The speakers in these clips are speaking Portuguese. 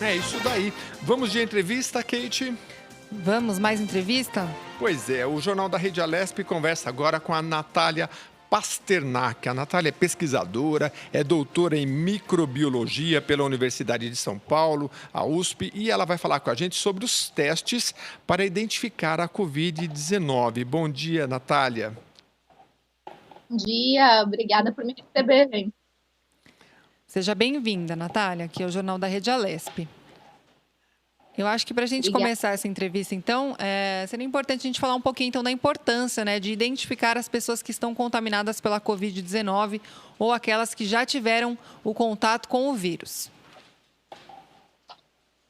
É isso daí. Vamos de entrevista, Kate? Vamos, mais entrevista? Pois é, o Jornal da Rede Alesp conversa agora com a Natália Pasternak. A Natália é pesquisadora, é doutora em microbiologia pela Universidade de São Paulo, a USP, e ela vai falar com a gente sobre os testes para identificar a Covid-19. Bom dia, Natália. Bom dia, obrigada por me receberem. Seja bem-vinda, Natália, aqui é o Jornal da Rede Alesp. Eu acho que para a gente começar essa entrevista, então, seria importante a gente falar um pouquinho, então, da importância, né, de identificar as pessoas que estão contaminadas pela Covid-19 ou aquelas que já tiveram o contato com o vírus.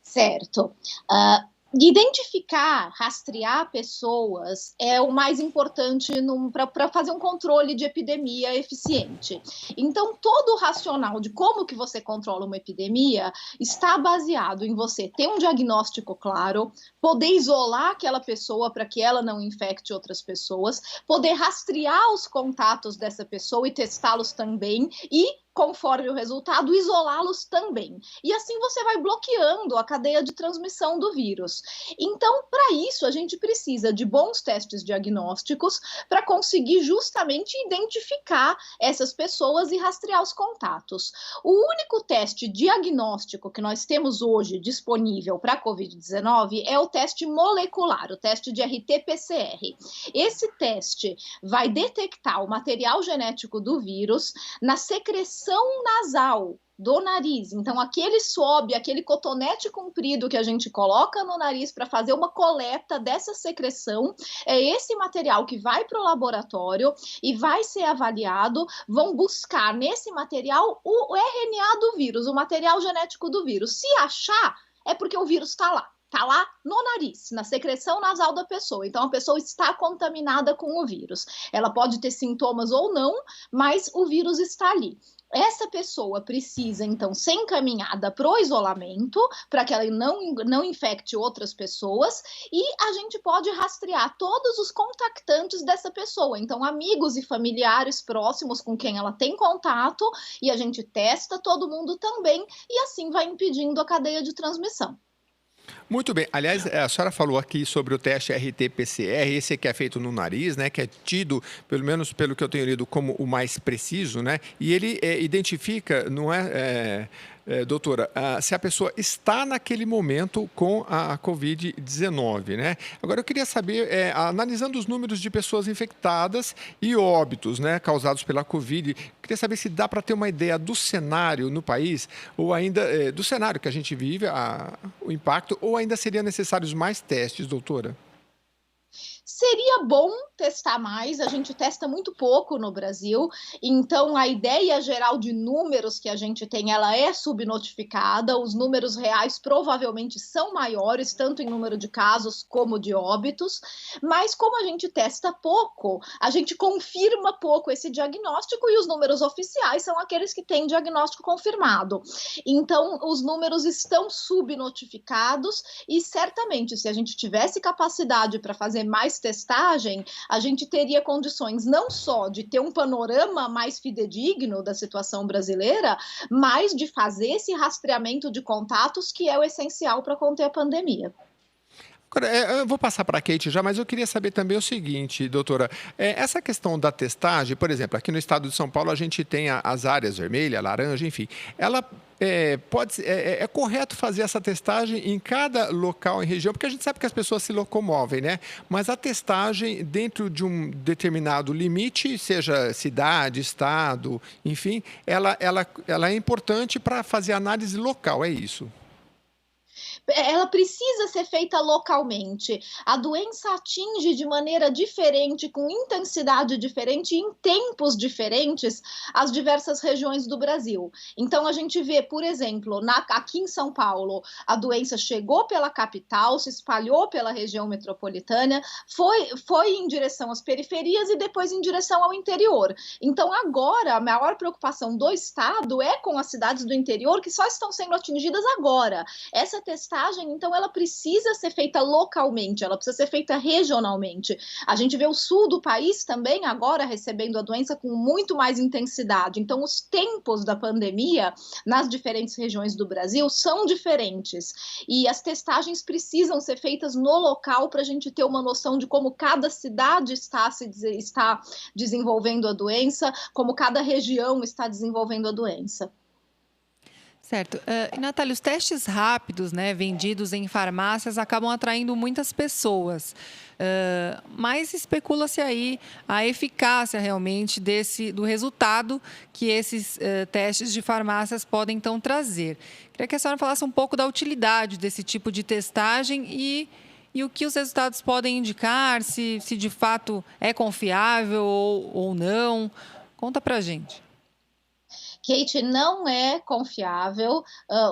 Certo. Identificar, rastrear pessoas é o mais importante para fazer um controle de epidemia eficiente. Então, todo o racional de como que você controla uma epidemia está baseado em você ter um diagnóstico claro, poder isolar aquela pessoa para que ela não infecte outras pessoas, poder rastrear os contatos dessa pessoa e testá-los também e conforme o resultado, isolá-los também. E assim você vai bloqueando a cadeia de transmissão do vírus. Então, para isso, a gente precisa de bons testes diagnósticos para conseguir justamente identificar essas pessoas e rastrear os contatos. O único teste diagnóstico que nós temos hoje disponível para a Covid-19 é o teste molecular, o teste de RT-PCR. Esse teste vai detectar o material genético do vírus na secreção nasal do nariz. Então, aquele swab, aquele cotonete comprido que a gente coloca no nariz para fazer uma coleta dessa secreção, é esse material que vai para o laboratório e vai ser avaliado. Vão buscar nesse material o RNA do vírus, o material genético do vírus. Se achar, é porque o vírus está lá. Está lá no nariz, na secreção nasal da pessoa. Então, a pessoa está contaminada com o vírus. Ela pode ter sintomas ou não, mas o vírus está ali. Essa pessoa precisa, então, ser encaminhada para o isolamento, para que ela não infecte outras pessoas, e a gente pode rastrear todos os contactantes dessa pessoa. Então, amigos e familiares próximos com quem ela tem contato, e a gente testa todo mundo também, e assim vai impedindo a cadeia de transmissão. Muito bem. Aliás, a senhora falou aqui sobre o teste RT-PCR, esse que é feito no nariz, né? Que é tido, pelo menos pelo que eu tenho lido, como o mais preciso, né? E ele identifica, não é, doutora, se a pessoa está naquele momento com a Covid-19, né? Agora, eu queria saber, analisando os números de pessoas infectadas e óbitos, né? Causados pela Covid, eu queria saber se dá para ter uma ideia do cenário no país, ou ainda do cenário que a gente vive, o impacto, ou ainda seriam necessários mais testes, doutora? Seria bom testar mais, a gente testa muito pouco no Brasil, então a ideia geral de números que a gente tem, ela é subnotificada, os números reais provavelmente são maiores, tanto em número de casos como de óbitos, mas como a gente testa pouco, a gente confirma pouco esse diagnóstico e os números oficiais são aqueles que têm diagnóstico confirmado. Então, os números estão subnotificados e certamente, se a gente tivesse capacidade para fazer mais testagem, a gente teria condições não só de ter um panorama mais fidedigno da situação brasileira, mas de fazer esse rastreamento de contatos que é o essencial para conter a pandemia. Agora, eu vou passar para a Kate já, mas eu queria saber também o seguinte, doutora. Essa questão da testagem, por exemplo, aqui no estado de São Paulo a gente tem as áreas vermelha, laranja, enfim. Ela é correto fazer essa testagem em cada local e região, porque a gente sabe que as pessoas se locomovem, né? Mas a testagem dentro de um determinado limite, seja cidade, estado, enfim, ela é importante para fazer análise local, é isso? Ela precisa ser feita localmente. A doença atinge de maneira diferente, com intensidade diferente, em tempos diferentes, as diversas regiões do Brasil. Então, a gente vê, por exemplo, aqui em São Paulo, a doença chegou pela capital, se espalhou pela região metropolitana, foi em direção às periferias e depois em direção ao interior. Então, agora, a maior preocupação do Estado é com as cidades do interior que só estão sendo atingidas agora. Essa testagem testagem, então, ela precisa ser feita localmente, ela precisa ser feita regionalmente. A gente vê o sul do país também agora recebendo a doença com muito mais intensidade. Então, os tempos da pandemia nas diferentes regiões do Brasil são diferentes. E as testagens precisam ser feitas no local para a gente ter uma noção de como cada cidade está desenvolvendo a doença, como cada região está desenvolvendo a doença. Certo. E, Natália, os testes rápidos, né, vendidos em farmácias acabam atraindo muitas pessoas. Mas especula-se aí a eficácia realmente do resultado que esses testes de farmácias podem então trazer. Queria que a senhora falasse um pouco da utilidade desse tipo de testagem e o que os resultados podem indicar, se de fato é confiável ou não. Conta pra gente. Kate, não é confiável.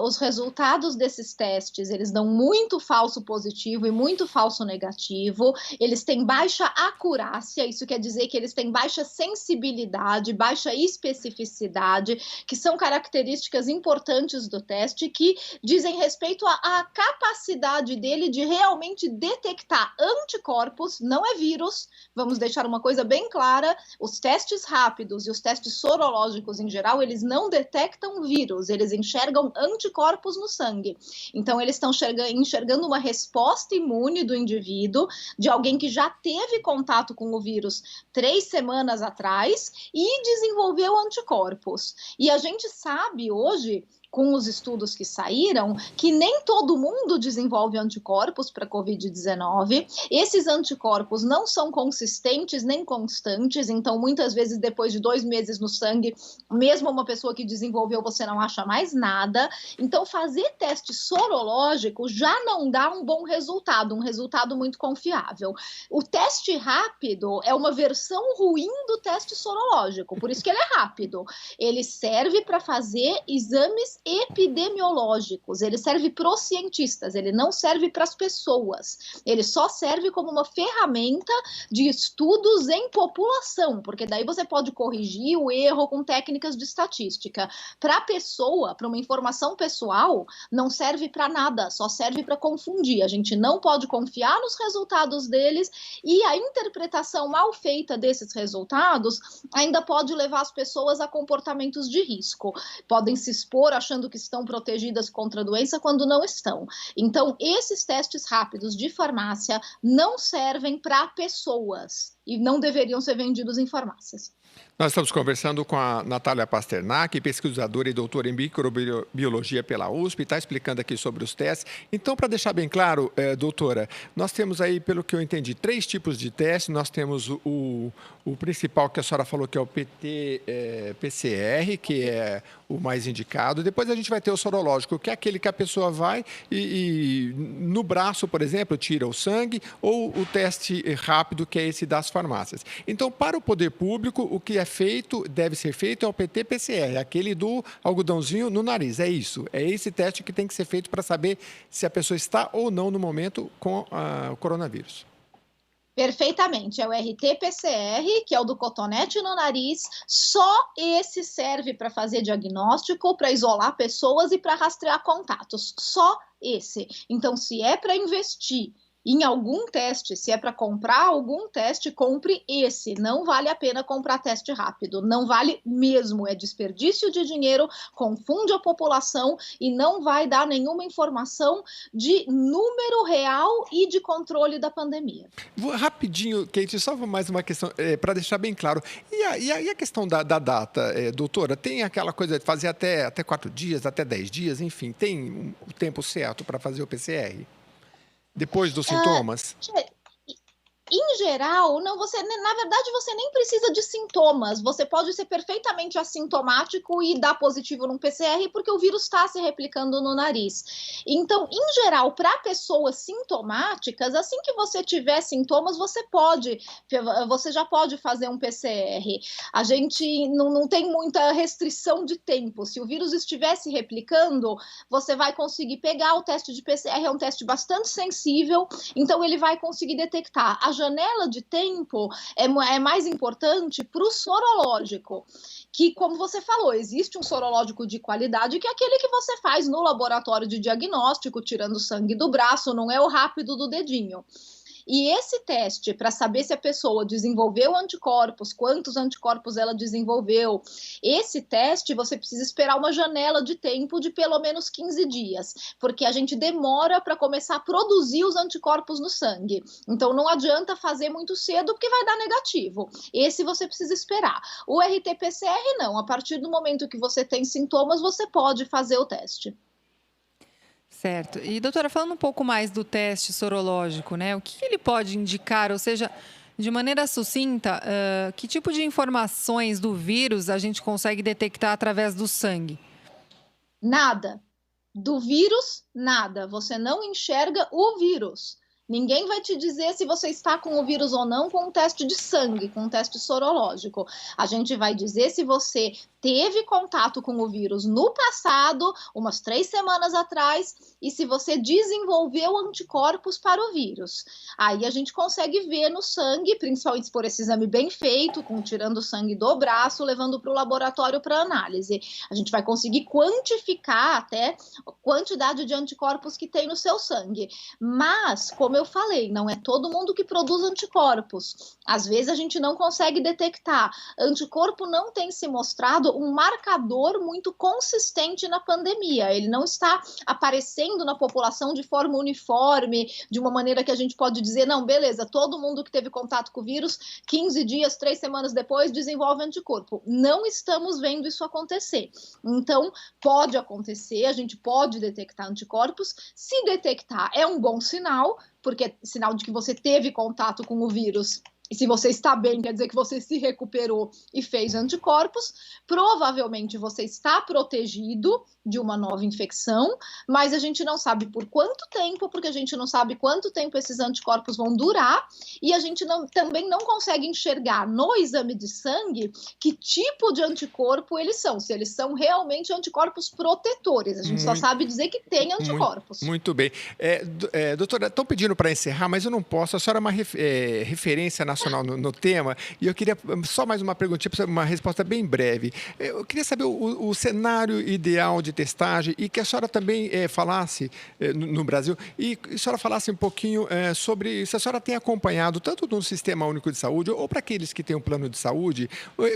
Os resultados desses testes, eles dão muito falso positivo e muito falso negativo. Eles têm baixa acurácia, isso quer dizer que eles têm baixa sensibilidade, baixa especificidade, que são características importantes do teste que dizem respeito à capacidade dele de realmente detectar anticorpos, não é vírus. Vamos deixar uma coisa bem clara, os testes rápidos e os testes sorológicos em geral, eles não detectam vírus, eles enxergam anticorpos no sangue. Então, eles estão enxergando uma resposta imune do indivíduo, de alguém que já teve contato com o vírus 3 semanas atrás e desenvolveu anticorpos. E a gente sabe hoje, com os estudos que saíram, que nem todo mundo desenvolve anticorpos para Covid-19. Esses anticorpos não são consistentes nem constantes, então muitas vezes depois de 2 meses no sangue, mesmo uma pessoa que desenvolveu, você não acha mais nada. Então fazer teste sorológico já não dá um bom resultado, um resultado muito confiável. O teste rápido é uma versão ruim do teste sorológico, por isso que ele é rápido. Ele serve para fazer exames epidemiológicos, ele serve para os cientistas, ele não serve para as pessoas, ele só serve como uma ferramenta de estudos em população, porque daí você pode corrigir o erro com técnicas de estatística. Para a pessoa, para uma informação pessoal, não serve para nada, só serve para confundir. A gente não pode confiar nos resultados deles e a interpretação mal feita desses resultados ainda pode levar as pessoas a comportamentos de risco. Podem se expor achando que estão protegidas contra a doença quando não estão. Então, esses testes rápidos de farmácia não servem para pessoas e não deveriam ser vendidos em farmácias. Nós estamos conversando com a Natália Pasternak, pesquisadora e doutora em microbiologia pela USP, está explicando aqui sobre os testes. Então, para deixar bem claro, doutora, nós temos aí, pelo que eu entendi, 3 tipos de testes. Nós temos o principal que a senhora falou, que é o PT-PCR, que é o mais indicado. Depois a gente vai ter o sorológico, que é aquele que a pessoa vai e no braço, por exemplo, tira o sangue, ou o teste rápido, que é esse das farmácias. Então, para o poder público, o que deve ser feito é o PT-PCR, aquele do algodãozinho no nariz, é isso. É esse teste que tem que ser feito para saber se a pessoa está ou não no momento com o coronavírus. Perfeitamente, é o RT-PCR, que é o do cotonete no nariz, só esse serve para fazer diagnóstico, para isolar pessoas e para rastrear contatos, só esse. Então, se é para investir em algum teste, se é para comprar algum teste, compre esse. Não vale a pena comprar teste rápido. Não vale mesmo. É desperdício de dinheiro, confunde a população e não vai dar nenhuma informação de número real e de controle da pandemia. Rapidinho, Kate, só mais uma questão, para deixar bem claro. E a questão da data, doutora? Tem aquela coisa de fazer até 4 dias, até 10 dias, enfim, tem o tempo certo para fazer o PCR? Depois dos sintomas? Em geral, não, na verdade, você nem precisa de sintomas. Você pode ser perfeitamente assintomático e dar positivo num PCR, porque o vírus está se replicando no nariz. Então, em geral, para pessoas sintomáticas, assim que você tiver sintomas, você já pode fazer um PCR. A gente não tem muita restrição de tempo. Se o vírus estiver se replicando, você vai conseguir pegar o teste de PCR, é um teste bastante sensível, então ele vai conseguir detectar. A janela janela de tempo é mais importante para o sorológico, que, como você falou, existe um sorológico de qualidade, que é aquele que você faz no laboratório de diagnóstico, tirando sangue do braço, não é o rápido do dedinho. E esse teste, para saber se a pessoa desenvolveu anticorpos, quantos anticorpos ela desenvolveu, esse teste você precisa esperar uma janela de tempo de pelo menos 15 dias, porque a gente demora para começar a produzir os anticorpos no sangue. Então não adianta fazer muito cedo, porque vai dar negativo. Esse você precisa esperar. O RT-PCR não, a partir do momento que você tem sintomas, você pode fazer o teste. Certo. E, doutora, falando um pouco mais do teste sorológico, né? O que ele pode indicar, ou seja, de maneira sucinta, que tipo de informações do vírus a gente consegue detectar através do sangue? Nada. Do vírus, nada. Você não enxerga o vírus. Ninguém vai te dizer se você está com o vírus ou não com um teste de sangue, com um teste sorológico. A gente vai dizer se você teve contato com o vírus no passado, umas 3 semanas atrás, e se você desenvolveu anticorpos para o vírus. Aí a gente consegue ver no sangue, principalmente por esse exame bem feito, tirando o sangue do braço, levando para o laboratório para análise. A gente vai conseguir quantificar até a quantidade de anticorpos que tem no seu sangue. Mas, como eu falei, não é todo mundo que produz anticorpos. Às vezes a gente não consegue detectar. Anticorpo não tem se mostrado um marcador muito consistente na pandemia. Ele não está aparecendo na população de forma uniforme, de uma maneira que a gente pode dizer, não, beleza, todo mundo que teve contato com o vírus, 15 dias, 3 semanas depois, desenvolve anticorpo. Não estamos vendo isso acontecer. Então, pode acontecer, a gente pode detectar anticorpos. Se detectar, é um bom sinal, porque é sinal de que você teve contato com o vírus. E se você está bem, quer dizer que você se recuperou e fez anticorpos. Provavelmente você está protegido de uma nova infecção, mas a gente não sabe por quanto tempo, porque a gente não sabe quanto tempo esses anticorpos vão durar, e a gente também não consegue enxergar no exame de sangue que tipo de anticorpo eles são, se eles são realmente anticorpos protetores. A gente só sabe dizer que tem anticorpos. Muito bem. Doutora, estão pedindo para encerrar, mas eu não posso. A senhora é uma referência nacional no tema, e eu queria só mais uma perguntinha, uma resposta bem breve. Eu queria saber o cenário ideal de testagem, e que a senhora também falasse no Brasil, e a senhora falasse um pouquinho sobre se a senhora tem acompanhado, tanto no Sistema Único de Saúde, ou para aqueles que têm um plano de saúde,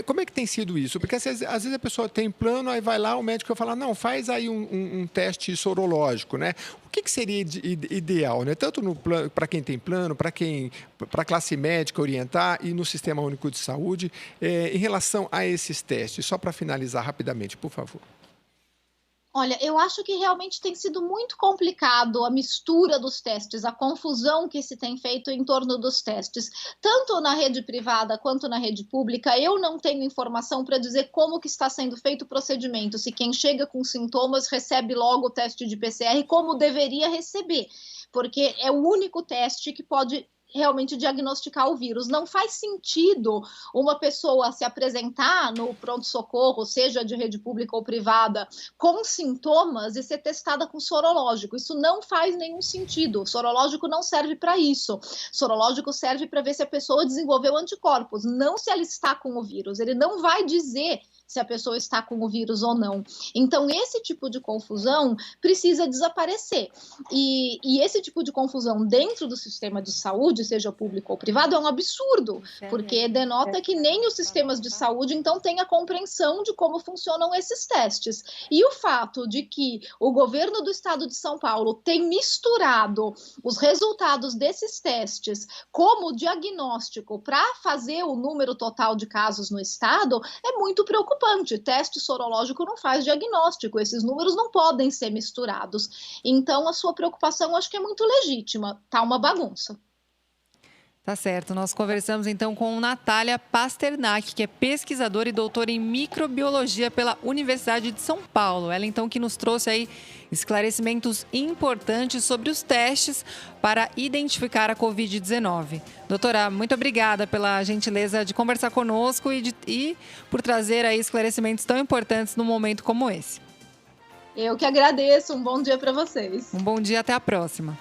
como é que tem sido isso? Porque às vezes a pessoa tem plano, aí vai lá, o médico vai falar, não, faz aí um teste sorológico, né? O que seria ideal, né? Tanto para quem tem plano, para a classe médica orientar, e no Sistema Único de Saúde, em relação a esses testes, só para finalizar rapidamente, por favor. Olha, eu acho que realmente tem sido muito complicado a mistura dos testes, a confusão que se tem feito em torno dos testes, tanto na rede privada quanto na rede pública. Eu não tenho informação para dizer como que está sendo feito o procedimento, se quem chega com sintomas recebe logo o teste de PCR, como deveria receber, porque é o único teste que pode realmente diagnosticar o vírus. Não faz sentido uma pessoa se apresentar no pronto-socorro, seja de rede pública ou privada, com sintomas e ser testada com sorológico. Isso não faz nenhum sentido. O sorológico não serve para isso. O sorológico serve para ver se a pessoa desenvolveu anticorpos, não se ela está com o vírus. Ele não vai dizer se a pessoa está com o vírus ou não. Então, esse tipo de confusão precisa desaparecer. E esse tipo de confusão dentro do sistema de saúde, seja público ou privado, é um absurdo, porque denota que nem os sistemas de saúde, então, têm a compreensão de como funcionam esses testes. E o fato de que o governo do estado de São Paulo tem misturado os resultados desses testes como diagnóstico para fazer o número total de casos no estado é muito preocupante. Teste sorológico não faz diagnóstico, esses números não podem ser misturados. Então, a sua preocupação acho que é muito legítima, tá uma bagunça. Tá certo. Nós conversamos então com Natália Pasternak, que é pesquisadora e doutora em microbiologia pela Universidade de São Paulo. Ela então que nos trouxe aí esclarecimentos importantes sobre os testes para identificar a Covid-19. Doutora, muito obrigada pela gentileza de conversar conosco e por trazer aí esclarecimentos tão importantes num momento como esse. Eu que agradeço. Um bom dia para vocês. Um bom dia, até a próxima.